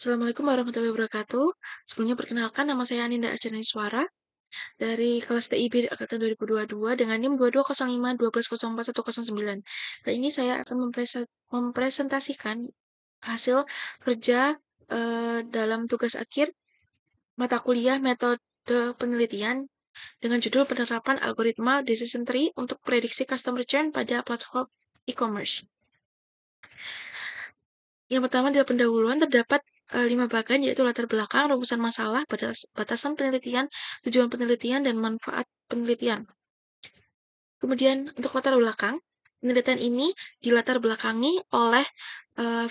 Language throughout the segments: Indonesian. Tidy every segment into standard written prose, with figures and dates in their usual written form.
Assalamualaikum warahmatullahi wabarakatuh. Sebelumnya perkenalkan nama saya Aninda Suara dari kelas TIB angkatan 2022 dengan NIM 2205 1204 109. Kali ini saya akan mempresentasikan hasil kerja dalam tugas akhir mata kuliah metode penelitian dengan judul penerapan algoritma decision tree untuk prediksi customer churn pada platform e-commerce. Yang pertama adalah pendahuluan, terdapat 5 bagian, yaitu latar belakang, rumusan masalah, batasan penelitian, tujuan penelitian, dan manfaat penelitian. Kemudian untuk latar belakang, penelitian ini dilatar belakangi oleh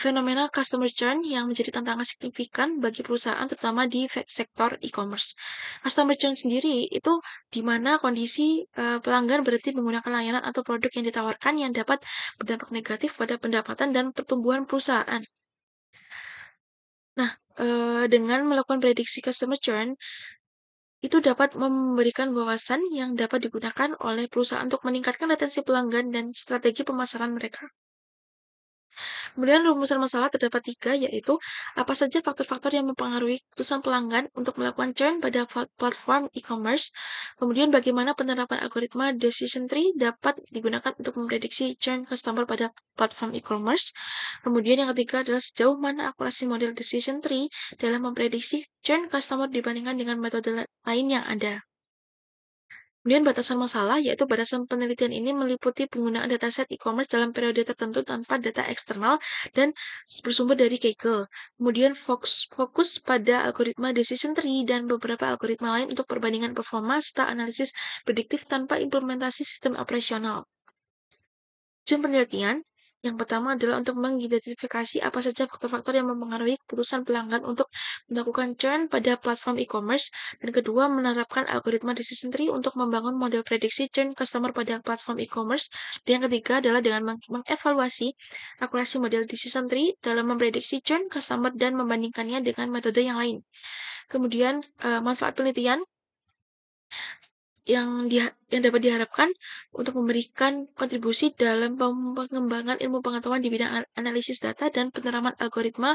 fenomena customer churn yang menjadi tantangan signifikan bagi perusahaan, terutama di sektor e-commerce. Customer churn sendiri itu di mana kondisi pelanggan berhenti menggunakan layanan atau produk yang ditawarkan yang dapat berdampak negatif pada pendapatan dan pertumbuhan perusahaan. Nah, dengan melakukan prediksi customer churn, itu dapat memberikan wawasan yang dapat digunakan oleh perusahaan untuk meningkatkan retensi pelanggan dan strategi pemasaran mereka. Kemudian rumusan masalah terdapat 3, yaitu apa saja faktor-faktor yang mempengaruhi keputusan pelanggan untuk melakukan churn pada platform e-commerce. Kemudian bagaimana penerapan algoritma decision tree dapat digunakan untuk memprediksi churn customer pada platform e-commerce. Kemudian yang ketiga adalah sejauh mana akurasi model decision tree dalam memprediksi churn customer dibandingkan dengan metode lain yang ada. Kemudian batasan masalah, yaitu batasan penelitian ini meliputi penggunaan dataset e-commerce dalam periode tertentu tanpa data eksternal dan bersumber dari Kaggle. Kemudian fokus pada algoritma decision tree dan beberapa algoritma lain untuk perbandingan performa serta analisis prediktif tanpa implementasi sistem operasional. Tujuan penelitian yang pertama adalah untuk mengidentifikasi apa saja faktor-faktor yang mempengaruhi keputusan pelanggan untuk melakukan churn pada platform e-commerce, dan kedua menerapkan algoritma decision tree untuk membangun model prediksi churn customer pada platform e-commerce, dan yang ketiga adalah dengan mengevaluasi akurasi model decision tree dalam memprediksi churn customer dan membandingkannya dengan metode yang lain. Kemudian manfaat penelitian yang dapat diharapkan untuk memberikan kontribusi dalam pengembangan ilmu pengetahuan di bidang analisis data dan penerapan algoritma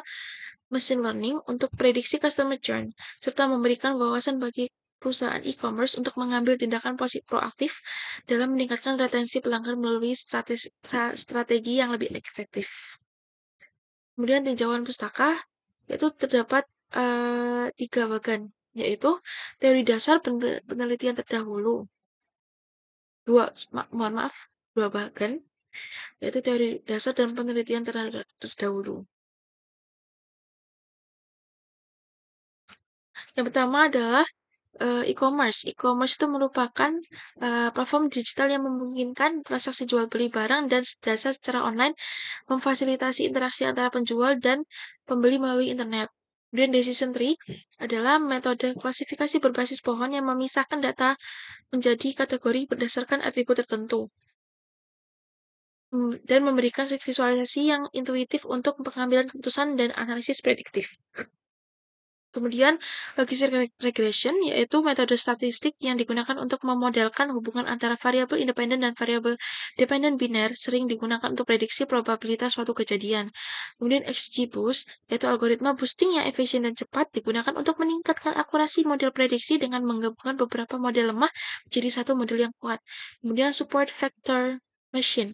machine learning untuk prediksi customer churn, serta memberikan wawasan bagi perusahaan e-commerce untuk mengambil tindakan proaktif dalam meningkatkan retensi pelanggan melalui strategi yang lebih efektif. Kemudian tinjauan pustaka, yaitu terdapat 3 bagian, yaitu teori dasar penelitian terdahulu. Mohon maaf, 2 bagian, yaitu teori dasar dan penelitian terdahulu. Yang pertama adalah e-commerce. E-commerce itu merupakan platform digital yang memungkinkan transaksi jual beli barang dan jasa secara online, memfasilitasi interaksi antara penjual dan pembeli melalui internet. Kemudian decision tree adalah metode klasifikasi berbasis pohon yang memisahkan data menjadi kategori berdasarkan atribut tertentu dan memberikan visualisasi yang intuitif untuk pengambilan keputusan dan analisis prediktif. Kemudian logistic regression, yaitu metode statistik yang digunakan untuk memodelkan hubungan antara variabel independen dan variabel dependen biner, sering digunakan untuk prediksi probabilitas suatu kejadian. Kemudian XGBoost, yaitu algoritma boosting yang efisien dan cepat, digunakan untuk meningkatkan akurasi model prediksi dengan menggabungkan beberapa model lemah menjadi satu model yang kuat. Kemudian support vector machine,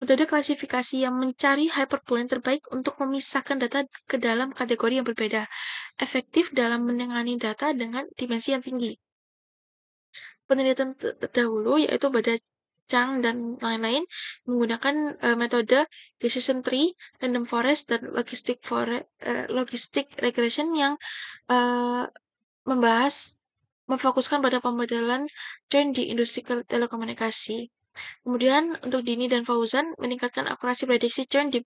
metode klasifikasi yang mencari hyperpollen terbaik untuk memisahkan data ke dalam kategori yang berbeda, efektif dalam menangani data dengan dimensi yang tinggi. Penelitian terdahulu, yaitu pada Chang dan lain-lain, menggunakan metode decision tree, random forest, dan logistic regression yang memfokuskan pada pemodelan churn di industri telekomunikasi. Kemudian untuk Dini dan Fauzan meningkatkan akurasi prediksi churn di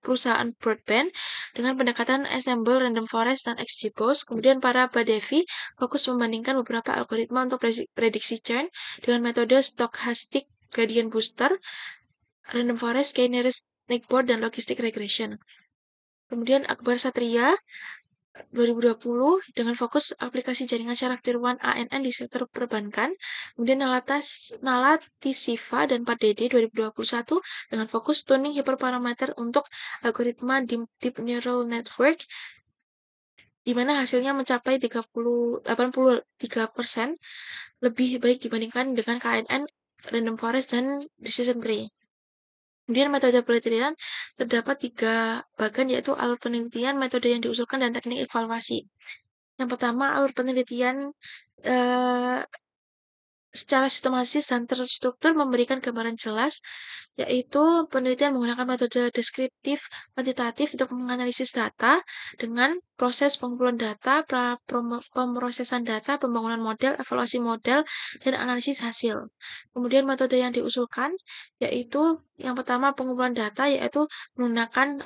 perusahaan broadband dengan pendekatan ensemble, random forest, dan XGBoost. Kemudian para Badevi fokus membandingkan beberapa algoritma untuk prediksi churn dengan metode stochastic gradient booster, random forest, k-nearest neighbor, dan logistic regression. Kemudian Akbar Satria 2020 dengan fokus aplikasi jaringan syaraf tiruan ANN di sektor perbankan. Kemudian Nalatisiva dan Pardede 2021 dengan fokus tuning hiperparameter untuk algoritma deep neural network di mana hasilnya mencapai 83% lebih baik dibandingkan dengan KNN, random forest, dan decision tree. Kemudian metode penelitian terdapat 3 bagan yaitu alur penelitian, metode yang diusulkan, dan teknik evaluasi. Yang pertama, alur penelitian eh, secara sistematis dan terstruktur memberikan gambaran jelas, yaitu penelitian menggunakan metode deskriptif kuantitatif untuk menganalisis data dengan proses pengumpulan data, pemrosesan data, pembangunan model, evaluasi model, dan analisis hasil. Kemudian metode yang diusulkan yaitu yang pertama pengumpulan data, yaitu menggunakan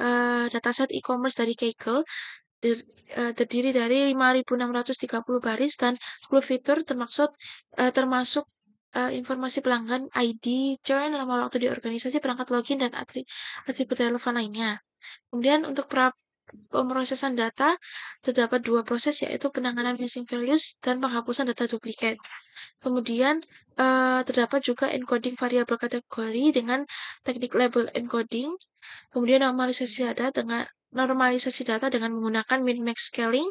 dataset e-commerce dari Kaggle terdiri dari 5.630 baris dan 10 fitur termasuk informasi pelanggan, ID, churn, lama waktu di organisasi, perangkat login, dan atribut relevan lainnya. Kemudian untuk pemrosesan data terdapat 2 proses yaitu penanganan missing values dan penghapusan data duplikat. Kemudian terdapat juga encoding variabel kategori dengan teknik label encoding. Kemudian normalisasi data dengan menggunakan min-max scaling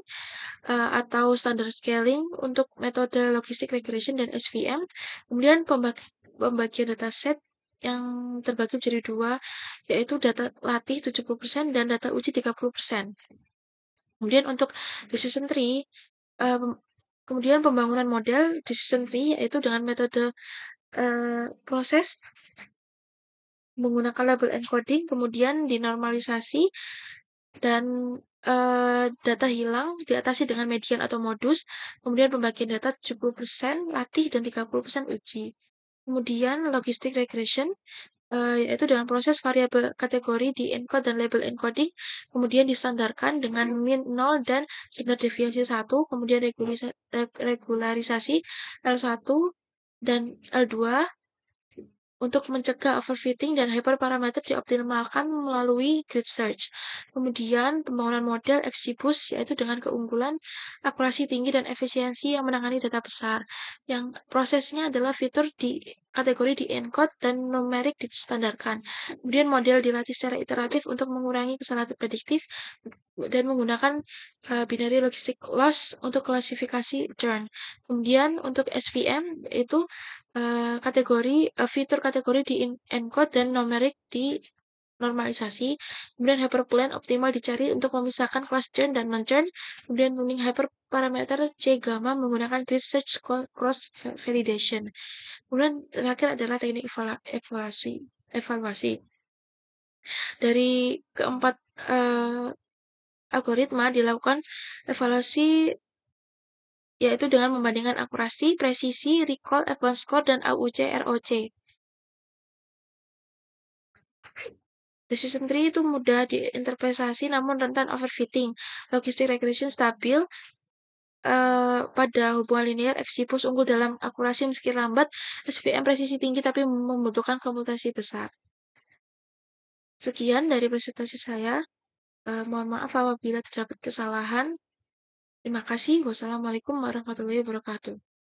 atau standard scaling untuk metode logistic regression dan SVM. Kemudian pembagian dataset yang terbagi menjadi 2, yaitu data latih 70% dan data uji 30%. Kemudian untuk decision tree, kemudian pembangunan model decision tree yaitu dengan metode proses menggunakan label encoding, kemudian dinormalisasi, dan data hilang diatasi dengan median atau modus, kemudian pembagian data 70% latih dan 30% uji. Kemudian logistic regression, yaitu dengan proses variabel kategori di encode dan label encoding, kemudian distandarkan dengan min 0 dan standar deviasi 1, kemudian regularisasi L1 dan L2 untuk mencegah overfitting dan hyperparameter dioptimalkan melalui grid search. Kemudian pembangunan model XGBoost yaitu dengan keunggulan, akurasi tinggi, dan efisiensi yang menangani data besar. Yang prosesnya adalah fitur di kategori di encode dan numerik distandarkan. Kemudian model dilatih secara iteratif untuk mengurangi kesalahan prediktif dan menggunakan binary logistic loss untuk klasifikasi churn. Kemudian untuk SVM itu fitur kategori di encode dan numerik di normalisasi. Kemudian hyperplan optimal dicari untuk memisahkan kelas churn dan non-churn. Kemudian tuning hyperparameter C gamma menggunakan grid search cross validation. Kemudian terakhir adalah teknik evaluasi. Dari keempat algoritma dilakukan evaluasi yaitu dengan membandingkan akurasi, presisi, recall, advance score, dan AUC ROC. Decision tree itu mudah diinterpretasi namun rentan overfitting. Logistic regression stabil pada hubungan linear, XGBoost unggul dalam akurasi meski lambat, SVM presisi tinggi tapi membutuhkan komputasi besar. Sekian dari presentasi saya. Mohon maaf apabila terdapat kesalahan. Terima kasih. Wassalamualaikum warahmatullahi wabarakatuh.